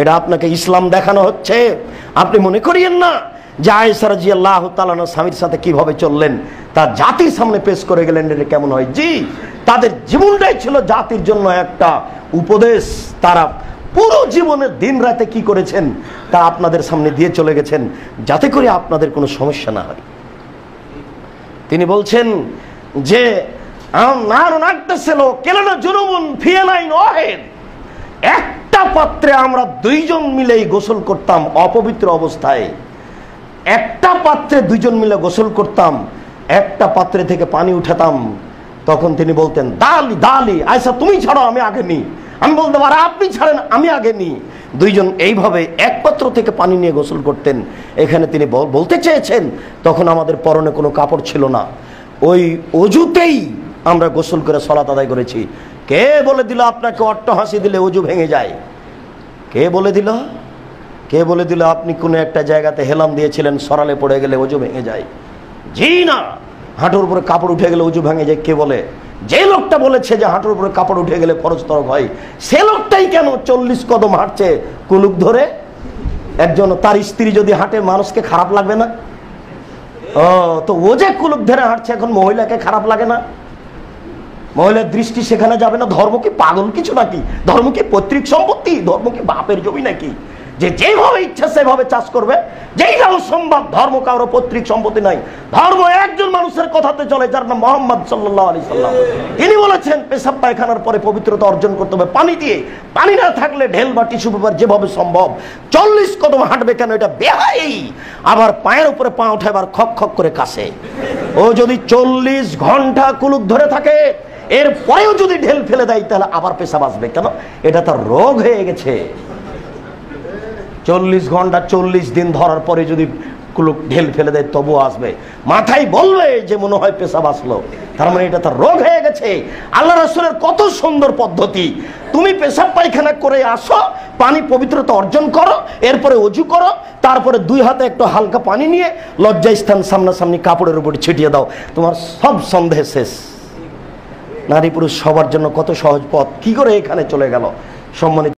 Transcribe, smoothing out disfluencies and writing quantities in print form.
এটা আপনাকে ইসলাম দেখানো হচ্ছে। আপনি মনে করিয়েন না যে আয়েশা রাদিয়াল্লাহু তাআলা স্বামীর সাথে কিভাবে চললেন তা জাতির সামনে পেশ করে গেলেন, এটা কেমন হয়? জি, তাদের জীবনটাই ছিল জাতির জন্য একটা উপদেশ। তারা পুরো জীবনে দিন রাতে কি করেছেন তা আপনাদের সামনে দিয়ে চলে গেছেন, যাতে করে আপনাদের কোনো সমস্যা না হয়। তিনি বলছেন যে একটা পাত্রে আমরা দুইজন মিলেই গোসল করতাম অপবিত্র অবস্থায়। একটা পাত্রে দুইজন মিলে গোসল করতাম, একটা পাত্রে থেকে পানি উঠাতাম। তখন তিনি বলতেন, দালি দালি আয়েশা তুমি ছাড়ো, আমি আগে নিই। আমি বলতাম, আরে আপনি ছাড়েন, আমি আগে নিই। দুইজন এইভাবে এক পাত্র থেকে পানি নিয়ে গোসল করতেন। এখানে তিনি বলতে চেয়েছেন তখন আমাদের পরনে কোনো কাপড় ছিল না, ওই অজুতেই আমরা গোসল করে সালাত আদায় করেছি। কে বলে দিল আপনাকে অট্টহাসি দিলে অজু ভেঙে যায়? কে বলে দিল? কে বলে দিল আপনি কোনো একটা জায়গাতে হেলাম দিয়েছিলেন, সরালে পড়ে গেলে অজু ভেঙে যায়? জি না, হাঁটুর উপরে কাপড় উঠে গেলে অজু ভেঙে যায়। কে বলে? যে লোকটা বলেছে যে হাঁটুর উপরে কাপড় উঠে গেলে ফরজ তরক হয়, সে লোকটাই কেন 40 কদম হাঁটছে কুলুক ধরে? একজন তার স্ত্রী যদি হাঁটে মানুষকে খারাপ লাগবে না? ও তো ও যে কুলুক ধরে হাঁটছে এখন মহিলাকে খারাপ লাগে না? মহিলার দৃষ্টি সেখানে যাবে না? ধর্ম কি পাগল কিছু নাকি? ধর্ম কি পৈতৃক সম্পত্তি? ধর্ম কি বাপের জমি নাকি যে যেভাবে ইচ্ছা সেভাবে চাষ করবে? যেইটাও সম্ভব। ধর্ম কারো পৈতৃক সম্পত্তি নাই। ধর্ম একজন মানুষের কথাতে চলে, যার নাম মুহাম্মদ সাল্লাল্লাহু আলাইহি সাল্লাম। তিনি বলেছেন পেশাব পায়খানার পরে পবিত্রতা অর্জন করতে হবে পানি দিয়ে। পানি না থাকলে ঢেল বা টিস্যু পেপার যেভাবে সম্ভব 40 কদম হাঁটবে কেন? এটা বেহাই। আবার পায়ের উপরে পা উঠে আবার খক খক করে কাশে। ও যদি 40 ঘন্টা কুলুক ধরে থাকে, এর পরেও যদি ঢেল ফেলে দেয় তাহলে আবার পেশাব আসবে কেন? এটা তার রোগ হয়ে গেছে। 40 ঘন্টা 40 দিন ধরার পরে যদি কুলুক ঢেল ফেলে দেয় তবু আসবে। মাথায় বলবে যে মনে হয় পেশাব আসলো, তার মানে এটা তার রোগ হয়ে গেছে। আল্লাহ রাসূলের কত সুন্দর পদ্ধতি। তুমি পেশাব পায়খানা করে আসো, পানি পবিত্রতা অর্জন করো, এরপরে অজু করো, তারপরে 2 হাতে একটু হালকা পানি নিয়ে লজ্জাস্থান সামনাসামনি কাপড়ের উপরে ছিটিয়ে দাও, তোমার সব সন্দেহ শেষ। নারী পুরুষ সবার জন্য কত সহজ পথ, কি করে এখানে চলে গেল। সম্মানিত